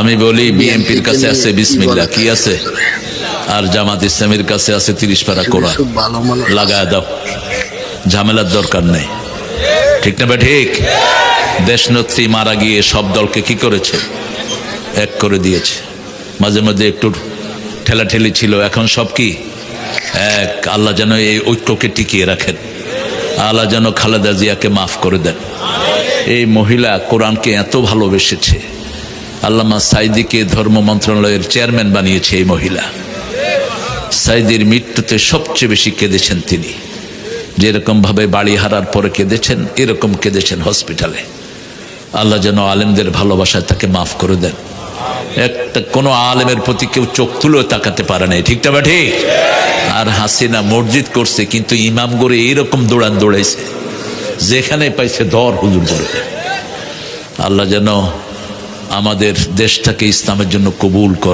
আমি বলি বিএনপির কাছে আছে বিসমিল্লাহ, কি আছে, আর জামাত ইসলামের কাছে আছে 30 পারা কোরআন, লাগায় দাও, ঝামেলার দরকার নেই। ঠিক না? ঠিক। দেশনেত্রী মারা গিয়ে সব দলকে কি করেছে? এক করে দিয়েছে। মাঝে মাঝে একটু ঠেলাঠেলি ছিল, এখন সব কি এক। আল্লাহ যেন এই ঐক্যকে টিকিয়ে রাখেন, আল্লাহ যেন খালেদা জিয়াকে মাফ করে দেন। এই মহিলা কোরআনকে এত ভালোবেসেছে, আল্লামা সাইদিকে ধর্ম মন্ত্রণালয়ের চেয়ারম্যান বানিয়েছে এই মহিলা। সাইদির মৃত্যুতে সবচেয়ে বেশি কেঁদেছেন তিনি, যেরকম ভাবে বাড়ি হারার পরে কেঁদেছেন এরকম কেঁদেছেন হসপিটালে। আল্লাহ যেন আলেমদের ভালোবাসায় তাকে মাফ করে দেন। একটা কোনো আলেমের প্রতি কেউ চোখ তুলেও তাকাতে পারে নাই। ঠিক না ঠিক? আর হাসিনা মসজিদ করছে, কিন্তু ইমাম করে এইরকম দৌড়াইছে, যেখানে পাইছে ধর হুজুর করে। আল্লাহ যেন আমাদের দেশটাকে ইসলামের জন্য কবুল করে।